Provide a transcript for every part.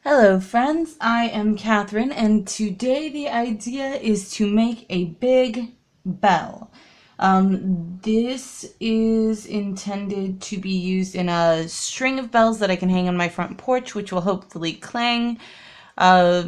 Hello friends, I am Catherine and today the idea is to make a big bell. This is intended to be used in a string of bells that I can hang on my front porch, which will hopefully clang. I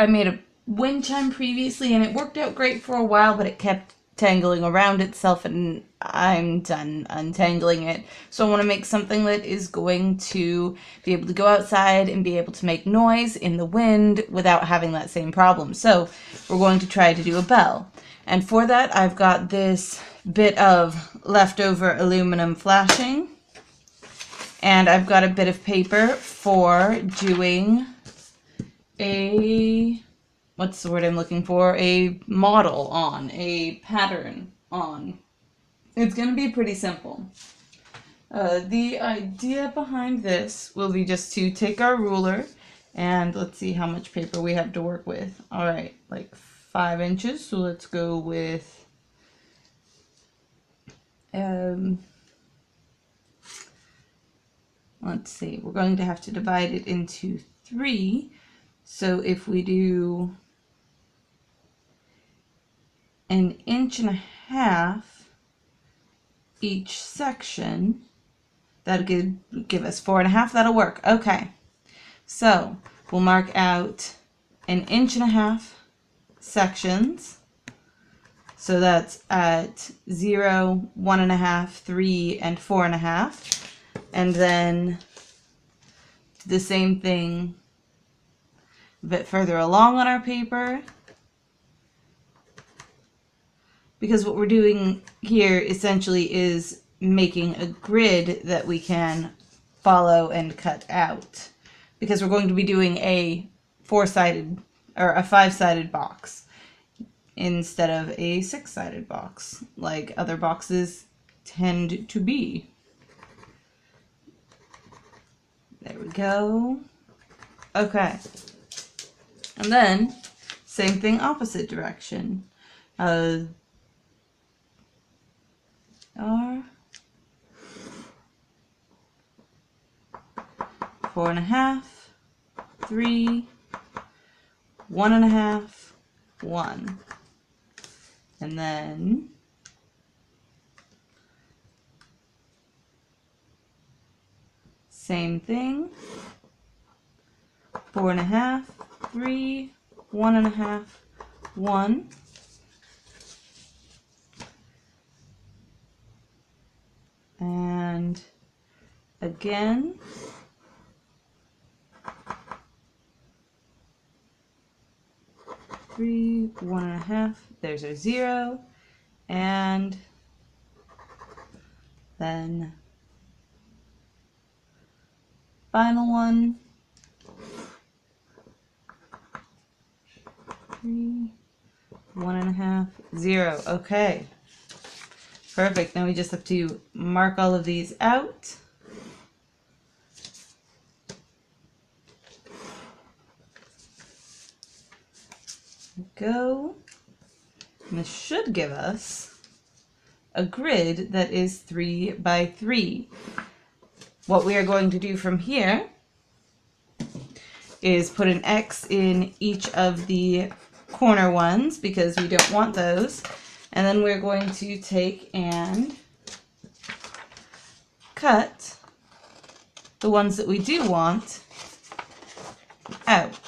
made a wind chime previously and it worked out great for a while, but it kept tangling around itself and I'm done untangling it. So I want to make something that is going to be able to go outside and be able to make noise in the wind without having that same problem. So we're going to try to do a bell. And for that I've got this bit of leftover aluminum flashing and I've got a bit of paper for doing what's the word I'm looking for? A model on, a pattern on. It's going to be pretty simple. The idea behind this will be just to take our ruler and let's see how much paper we have to work with. Alright, like 5 inches, so let's go with let's see, we're going to have to divide it into 3. So if we do 1.5 inches each section, that'll give us 4.5. That'll work. Okay. So we'll mark out 1.5 inches sections. So that's at 0, 1.5, 3, and 4.5. And then the same thing a bit further along on our paper, because what we're doing here essentially is making a grid that we can follow and cut out, because we're going to be doing a 4-sided or a 5-sided box instead of a 6-sided box like other boxes tend to be. There we go. Okay. And then, same thing, opposite direction. R, 4.5, 3, 1.5, 1. And then same thing, 4.5, 3, 1.5, 1. And again, three, 1.5, there's our 0, and then final one, 3, 1.5, 0. Okay. Perfect. Now we just have to mark all of these out. Go. And this should give us a grid that is 3 by 3. What we are going to do from here is put an X in each of the corner ones because we don't want those. And then we're going to take and cut the ones that we do want out.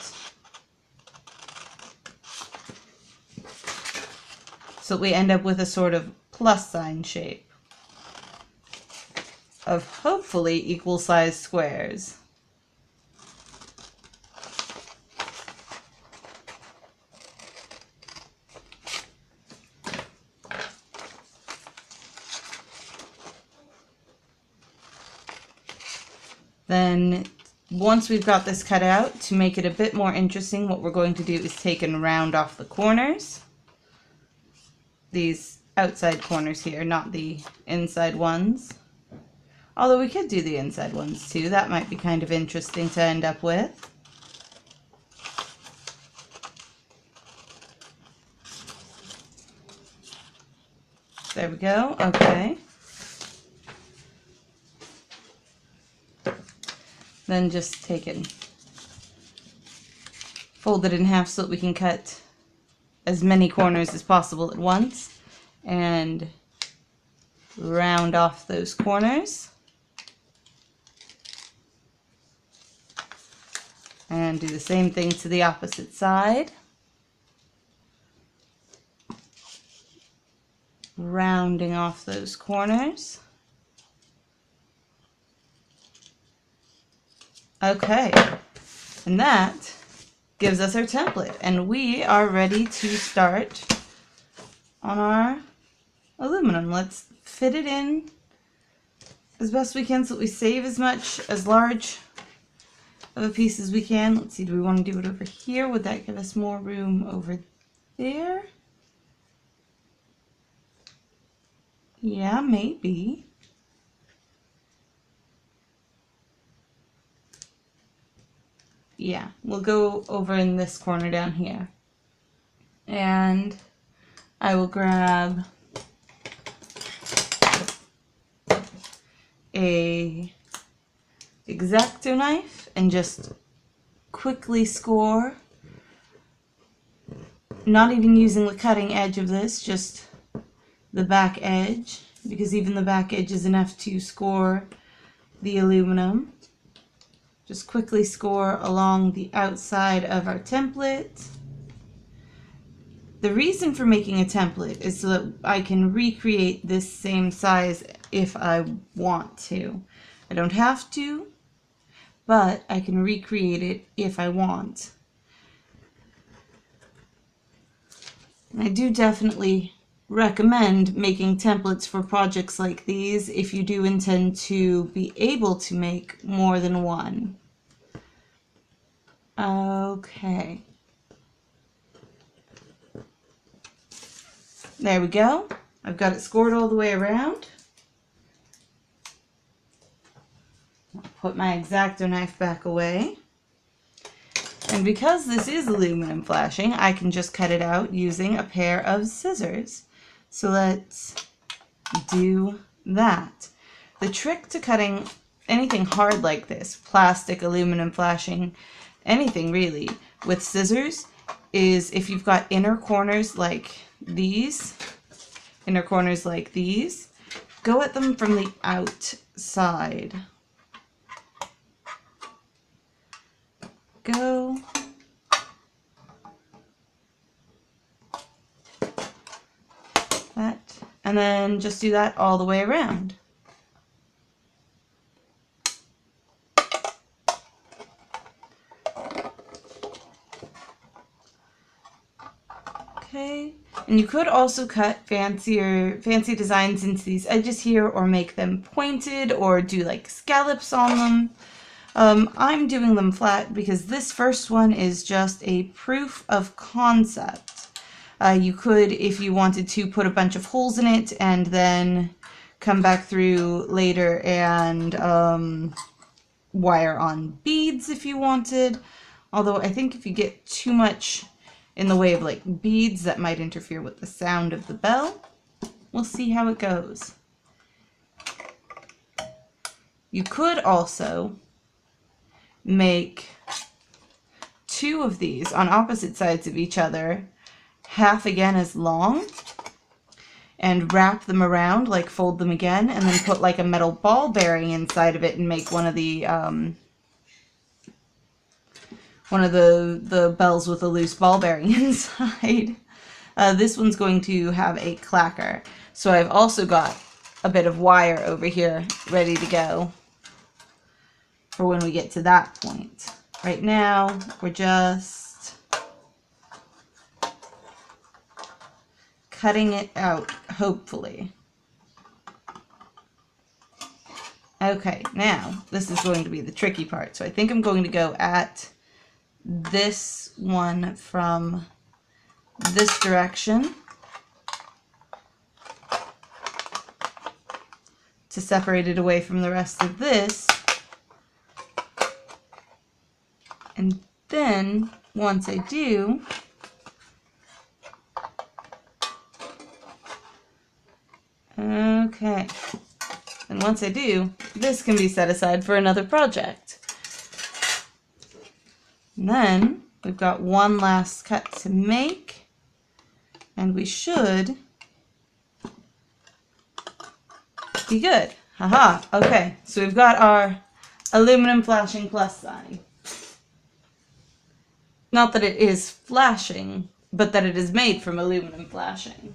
So we end up with a sort of plus sign shape of hopefully equal sized squares. Then once we've got this cut out, to make it a bit more interesting, what we're going to do is take and round off the corners. These outside corners here, not the inside ones. Although we could do the inside ones too. That might be kind of interesting to end up with. There we go. Okay. Then just take and fold it in half so that we can cut as many corners as possible at once, and round off those corners. And do the same thing to the opposite side. Rounding off those corners. Okay, and that gives us our template, and we are ready to start on our aluminum. Let's fit it in as best we can so that we save as large of a piece as we can. Let's see, do we want to do it over here? Would that give us more room over there? Yeah, maybe. Yeah, we'll go over in this corner down here. And I will grab a X-Acto knife and just quickly score, not even using the cutting edge of this, just the back edge, because even the back edge is enough to score the aluminum. Just quickly score along the outside of our template. The reason for making a template is so that I can recreate this same size if I want to. I don't have to, but I can recreate it if I want. And I do definitely recommend making templates for projects like these if you do intend to be able to make more than one. Okay. There we go. I've got it scored all the way around. I'll put my X-Acto knife back away. And because this is aluminum flashing, I can just cut it out using a pair of scissors. So let's do that. The trick to cutting anything hard like this, plastic, aluminum flashing, anything really, with scissors, is if you've got inner corners like these, go at them from the outside. Go. That, and then just do that all the way around. Okay, and you could also cut fancy designs into these edges here, or make them pointed, or do like scallops on them. I'm doing them flat because this first one is just a proof of concept. You could, if you wanted to, put a bunch of holes in it and then come back through later and wire on beads if you wanted. Although I think if you get too much in the way of like beads, that might interfere with the sound of the bell. We'll see how it goes. You could also make two of these on opposite sides of each other, half again as long, and wrap them around, like fold them again, and then put like a metal ball bearing inside of it and make one of the bells with a loose ball bearing inside. This one's going to have a clacker. So I've also got a bit of wire over here ready to go for when we get to that point. Right now, we're just cutting it out, hopefully. Okay, now this is going to be the tricky part. So I think I'm going to go at this one from this direction to separate it away from the rest of this. And then once I do, okay, and once I do, this can be set aside for another project. And then we've got one last cut to make, and we should be good. Haha, okay, so we've got our aluminum flashing plus sign. Not that it is flashing, but that it is made from aluminum flashing.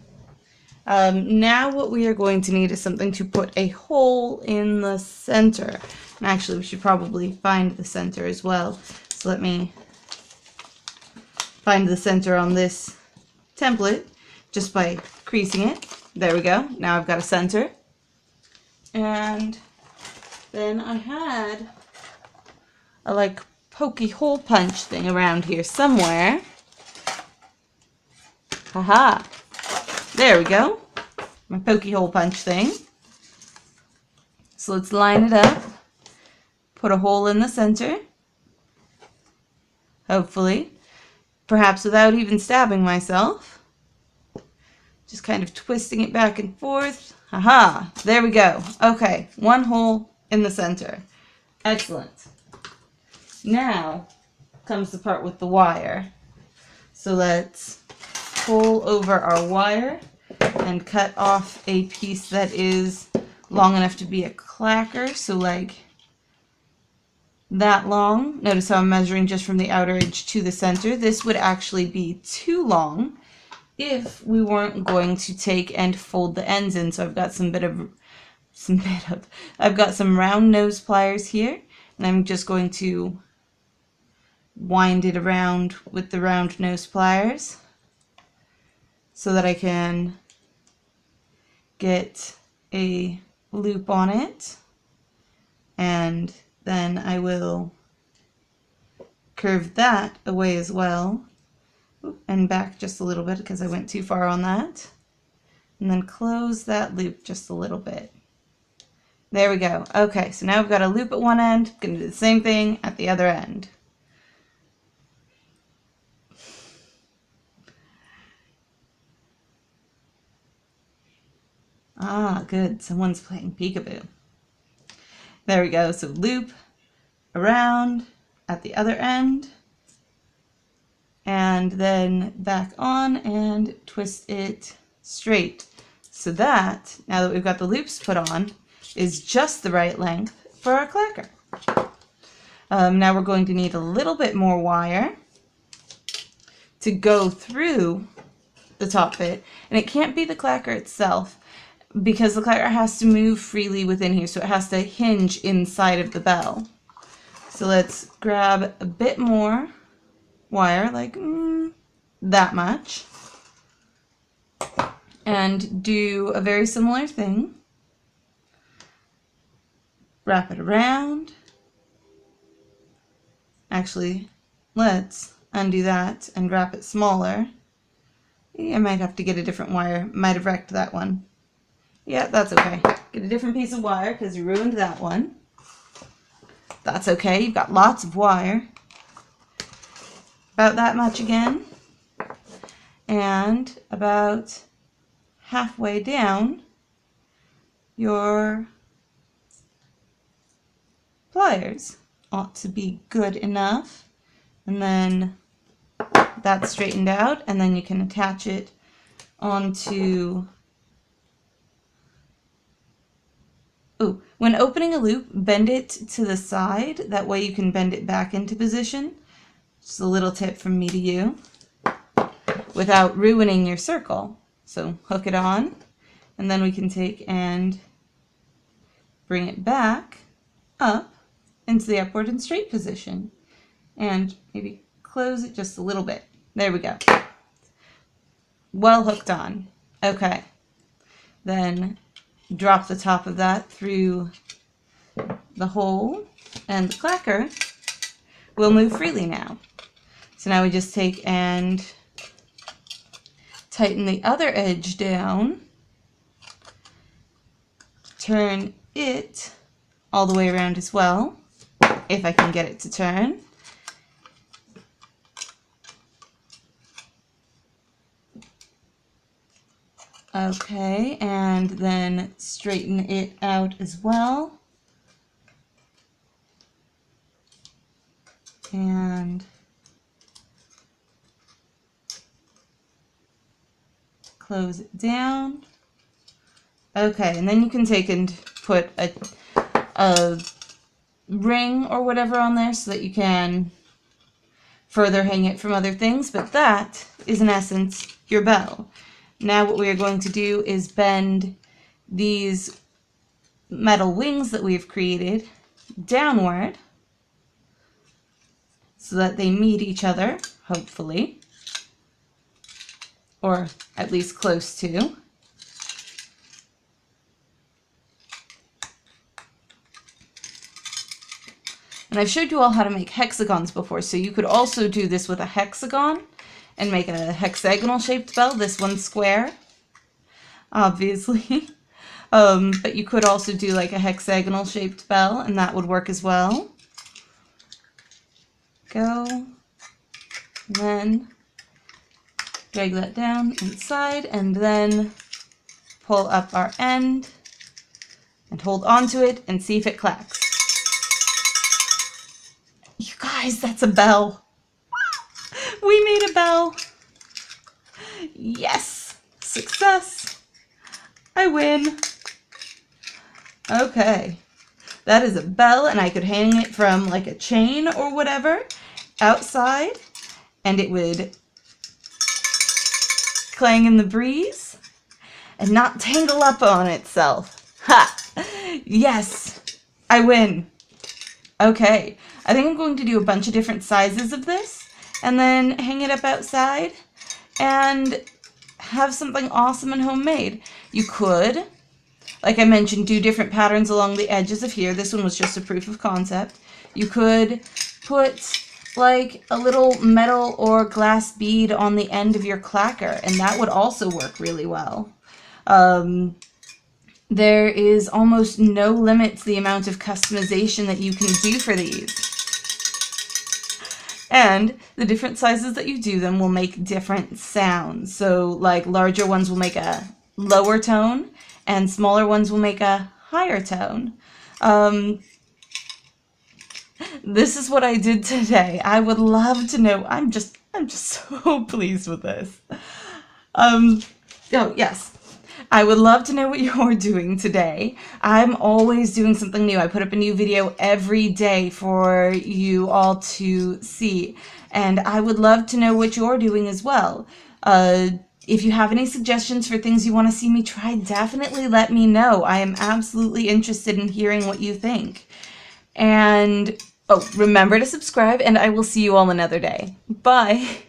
Now what we are going to need is something to put a hole in the center. And actually, we should probably find the center as well. So let me find the center on this template just by creasing it. There we go. Now I've got a center. And then I had a like pokey hole punch thing around here somewhere. Haha. There we go. My pokey hole punch thing. So let's line it up. Put a hole in the center. Hopefully. Perhaps without even stabbing myself. Just kind of twisting it back and forth. Haha. There we go. Okay. One hole in the center. Excellent. Now comes the part with the wire. So let's pull over our wire and cut off a piece that is long enough to be a clacker, so like that long. Notice how I'm measuring just from the outer edge to the center. This would actually be too long if we weren't going to take and fold the ends in. So I've got I've got some round nose pliers here, and I'm just going to wind it around with the round nose pliers so that I can get a loop on it, and then I will curve that away as well and back just a little bit because I went too far on that, and then close that loop just a little bit. There we go. Okay, so now we've got a loop at one end. I'm going to do the same thing at the other end. Ah, good. Someone's playing peekaboo. There we go. So loop around at the other end, and then back on and twist it straight. So that, now that we've got the loops put on, is just the right length for our clacker. Now we're going to need a little bit more wire to go through the top bit, and it can't be the clacker itself, because the clacker has to move freely within here, so it has to hinge inside of the bell. So let's grab a bit more wire, like that much, and do a very similar thing. Wrap it around. Actually, let's undo that and wrap it smaller. I might have to get a different wire. Might have wrecked that one. Yeah, that's okay. Get a different piece of wire because you ruined that one. That's okay. You've got lots of wire. About that much again. And about halfway down your pliers ought to be good enough. And then that's straightened out, and then you can attach it onto... Ooh, when opening a loop, bend it to the side. That way you can bend it back into position. Just a little tip from me to you. Without ruining your circle. So hook it on, and then we can take and bring it back up into the upward and straight position. And maybe close it just a little bit. There we go. Well hooked on. Okay. Then drop the top of that through the hole, and the clacker will move freely now. So now we just take and tighten the other edge down, turn it all the way around as well, if I can get it to turn. Okay, and then straighten it out as well. And close it down. Okay, and then you can take and put a ring or whatever on there so that you can further hang it from other things, but that is in essence your bell. Now what we are going to do is bend these metal wings that we've created downward so that they meet each other, hopefully, or at least close to. And I've showed you all how to make hexagons before, so you could also do this with a hexagon and make a hexagonal shaped bell. This one's square, obviously. But you could also do like a hexagonal shaped bell, and that would work as well. Go, and then drag that down inside, and then pull up our end and hold onto it and see if it clacks. You guys, that's a bell. We made a bell. Yes, success. I win. Okay, that is a bell, and I could hang it from like a chain or whatever outside, and it would clang in the breeze and not tangle up on itself. Ha! Yes, I win. Okay, I think I'm going to do a bunch of different sizes of this and then hang it up outside and have something awesome and homemade. You could, like I mentioned, do different patterns along the edges of here. This one was just a proof of concept. You could put like a little metal or glass bead on the end of your clacker, and that would also work really well. There is almost no limit to the amount of customization that you can do for these. And the different sizes that you do them will make different sounds. So like larger ones will make a lower tone and smaller ones will make a higher tone. This is what I did today. I would love to know. I'm just so pleased with this. Oh yes. I would love to know what you're doing today. I'm always doing something new. I put up a new video every day for you all to see. And I would love to know what you're doing as well. If you have any suggestions for things you want to see me try, definitely let me know. I am absolutely interested in hearing what you think. And remember to subscribe, and I will see you all another day. Bye.